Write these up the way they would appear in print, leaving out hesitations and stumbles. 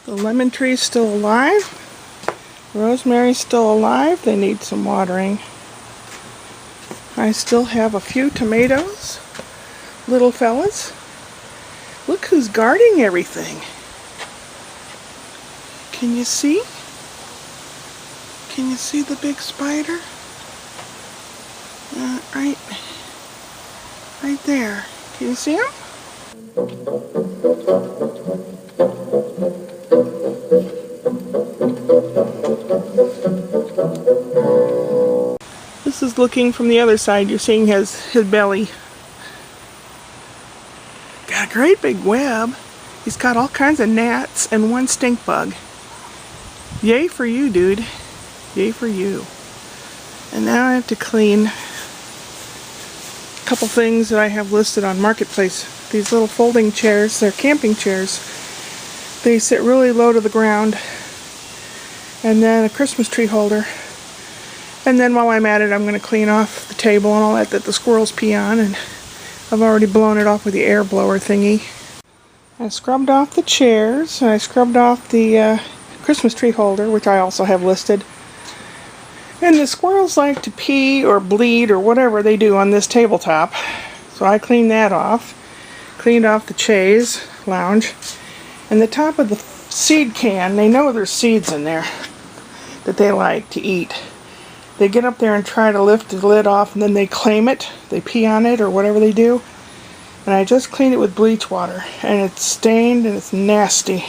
The lemon tree's still alive. Rosemary's still alive. They need some watering. I still have a few tomatoes. Little fellas. Look who's guarding everything. Can you see? Can you see the big spider? Right there. Can you see him? This is looking from the other side. You're seeing his belly. Got a great big web. He's got all kinds of gnats and one stink bug. Yay for you, dude. Yay for you. And now I have to clean a couple things that I have listed on Marketplace. These little folding chairs, they're camping chairs. They sit really low to the ground. And then a Christmas tree holder. And then while I'm at it, I'm going to clean off the table and all that the squirrels pee on. And I've already blown it off with the air blower thingy. I scrubbed off the chairs. And I scrubbed off the Christmas tree holder, which I also have listed. And the squirrels like to pee or bleed or whatever they do on this tabletop. So I cleaned that off. Cleaned off the chaise lounge. And the top of the seed can, they know there's seeds in there that they like to eat. They get up there and try to lift the lid off, and then they claim it. They pee on it or whatever they do. And I just cleaned it with bleach water. And it's stained and it's nasty.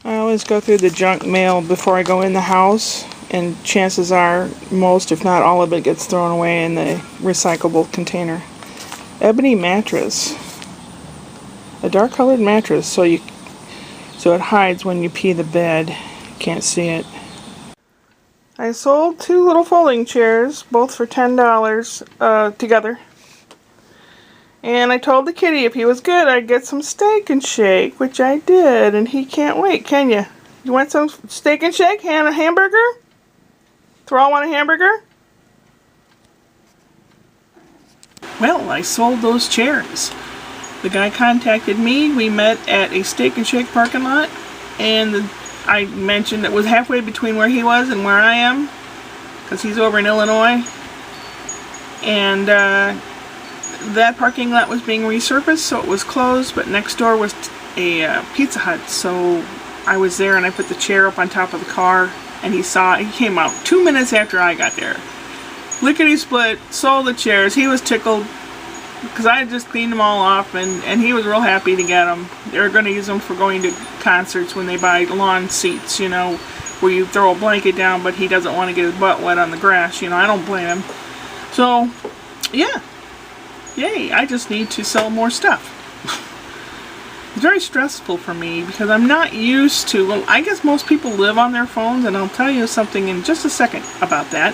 I always go through the junk mail before I go in the house, and chances are most, if not all of it, gets thrown away in the recyclable container. Ebony mattress. A dark colored mattress so it hides when you pee the bed. Can't see it. I sold 2 little folding chairs, both for $10 together. And I told the kitty if he was good, I'd get some Steak and Shake, which I did, and he can't wait, can you? You want some Steak and Shake? And a hamburger? Thrall want a hamburger? Well, I sold those chairs. The guy contacted me. We met at a Steak and Shake parking lot, and I mentioned it was halfway between where he was and where I am, because he's over in Illinois. And that parking lot was being resurfaced, so it was closed, but next door was a Pizza Hut, so I was there and I put the chair up on top of the car, and he came out 2 minutes after I got there. Lickety split, sold the chairs. He was tickled because I had just cleaned them all off, and he was real happy to get them. They're going to use them for going to concerts when they buy lawn seats, you know, where you throw a blanket down, but he doesn't want to get his butt wet on the grass, you know. I don't blame him. So, yeah. Yay, I just need to sell more stuff. It's very stressful for me because I'm not used to, well, I guess most people live on their phones, and I'll tell you something in just a second about that.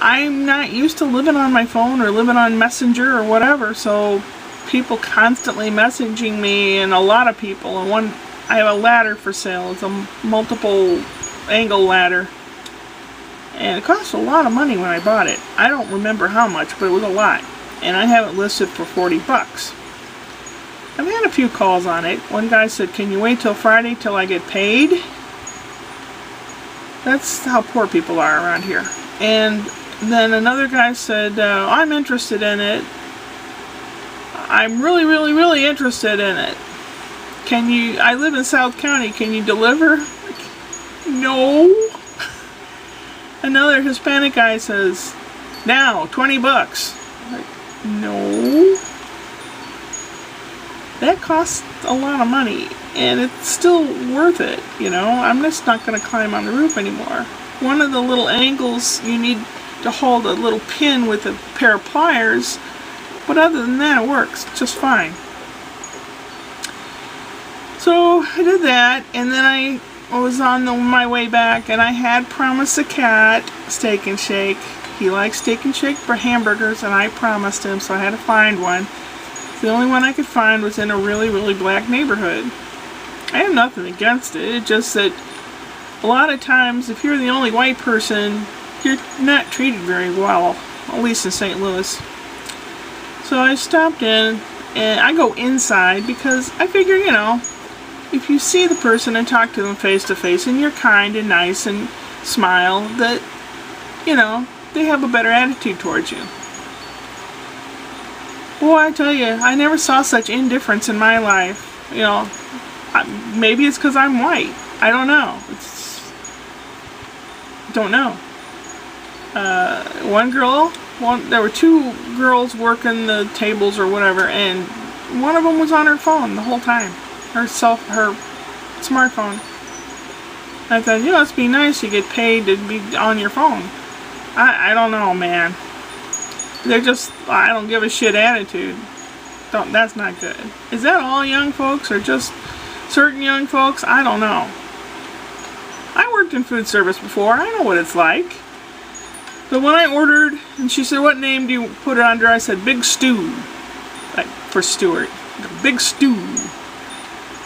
I'm not used to living on my phone or living on Messenger or whatever, so people constantly messaging me, and a lot of people, and I have a ladder for sale. It's a multiple angle ladder. And it cost a lot of money when I bought it. I don't remember how much, but it was a lot. And I have it listed for $40. I've had a few calls on it. One guy said, can you wait till Friday till I get paid? That's how poor people are around here. And then another guy said, I'm interested in it. I'm really, really, really interested in it. I live in South County, can you deliver? No. Another Hispanic guy says, now, $20. Like, no. That costs a lot of money, and it's still worth it, you know. I'm just not going to climb on the roof anymore. One of the little angles, you need to hold a little pin with a pair of pliers, but other than that, it works just fine. So I did that, and then I was on my way back, and I had promised the cat Steak and Shake. He likes Steak and Shake for hamburgers, and I promised him, so I had to find one. The only one I could find was in a really, really black neighborhood. I have nothing against it. It's just that a lot of times, if you're the only white person, you're not treated very well, at least in St. Louis. So I stopped in, and I go inside because I figure, you know, if you see the person and talk to them face to face and you're kind and nice and smile, that, you know, they have a better attitude towards you. Well, I tell you, I never saw such indifference in my life. You know, maybe it's because I'm white. I don't know. Don't know. There were two girls working the tables or whatever, and one of them was on her phone the whole time. Her smartphone. I thought, you must be nice, you get paid to be on your phone. I don't know, man. They're just, I don't give a shit attitude. That's not good. Is that all young folks or just certain young folks? I don't know. I worked in food service before. I know what it's like. But when I ordered, and she said, what name do you put it under? I said, Big Stew. Like, for Stuart. Big Stew.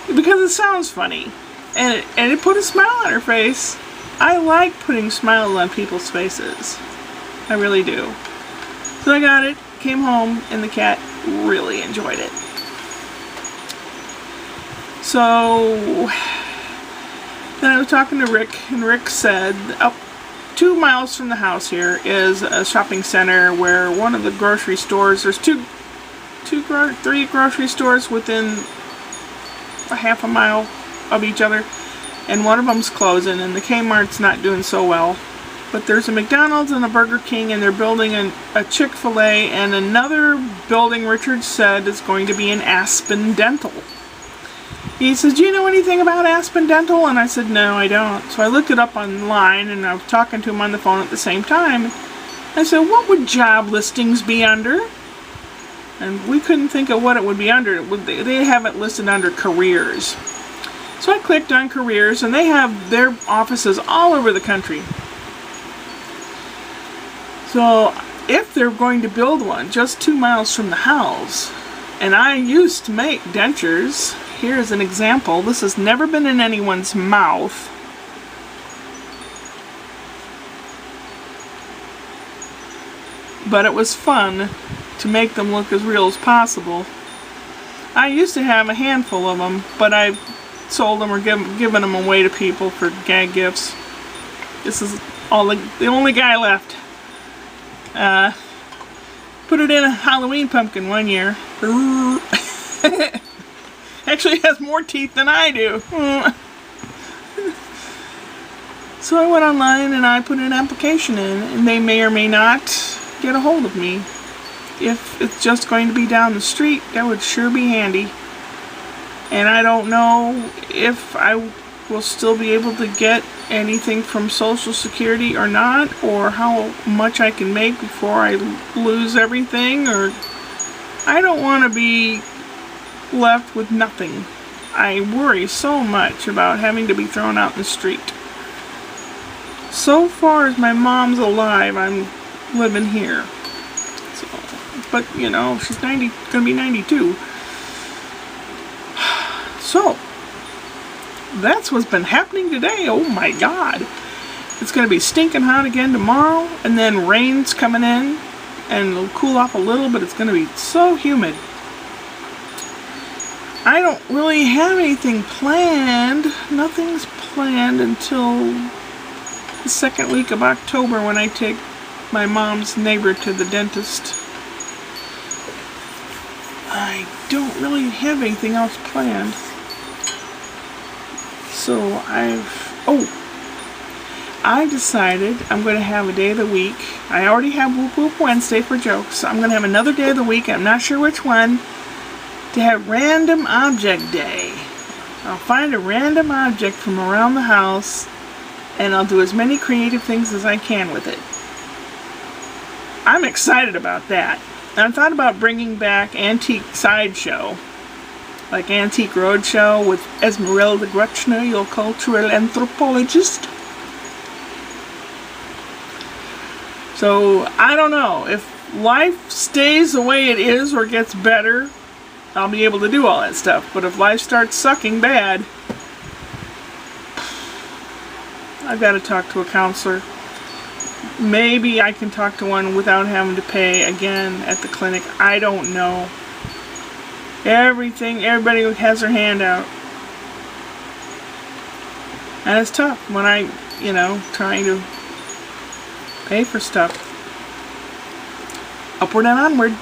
Because it sounds funny. And it put a smile on her face. I like putting smiles on people's faces. I really do. So I got it, came home, and the cat really enjoyed it. So then I was talking to Rick, and Rick said, up 2 miles from the house here is a shopping center where one of the grocery stores, there's three grocery stores within a half a mile of each other, and one of them's closing, and the Kmart's not doing so well. But there's a McDonald's and a Burger King, and they're building a Chick-fil-A, and another building Richard said is going to be an Aspen Dental. He says, do you know anything about Aspen Dental? And I said, no, I don't. So I looked it up online, and I was talking to him on the phone at the same time. I said, what would job listings be under? And we couldn't think of what it would be under. They have it listed under careers. So I clicked on careers, and they have their offices all over the country. So if they're going to build one just 2 miles from the house, and I used to make dentures, here's an example. This has never been in anyone's mouth. But it was fun to make them look as real as possible. I used to have a handful of them, but I sold them or given them away to people for gag gifts. This is the only guy left. Put it in a Halloween pumpkin one year. Actually, it has more teeth than I do. So I went online and I put an application in, and they may or may not get a hold of me. If it's just going to be down the street, that would sure be handy. And I don't know if I will still be able to get anything from Social Security or not, or how much I can make before I lose everything, or I don't want to be left with nothing. I worry so much about having to be thrown out in the street. So far as my mom's alive, I'm living here. So, but you know, she's gonna be 92. So that's what's been happening today. Oh my God. It's going to be stinking hot again tomorrow, and then rain's coming in, and it'll cool off a little, but it's going to be so humid. I don't really have anything planned. Nothing's planned until the second week of October when I take my mom's neighbor to the dentist. I don't really have anything else planned. So I decided I'm going to have a day of the week. I already have Whoop Whoop Wednesday for jokes. I'm going to have another day of the week. I'm not sure which one. To have Random Object Day. I'll find a random object from around the house, and I'll do as many creative things as I can with it. I'm excited about that. I thought about bringing back Antique Sideshow, like Antique Roadshow with Esmeralda Grutchner, your cultural anthropologist. So, I don't know. If life stays the way it is or gets better, I'll be able to do all that stuff. But if life starts sucking bad, I've got to talk to a counselor. Maybe I can talk to one without having to pay again at the clinic. I don't know. Everybody has their hand out. And it's tough when trying to pay for stuff. Upward and onward.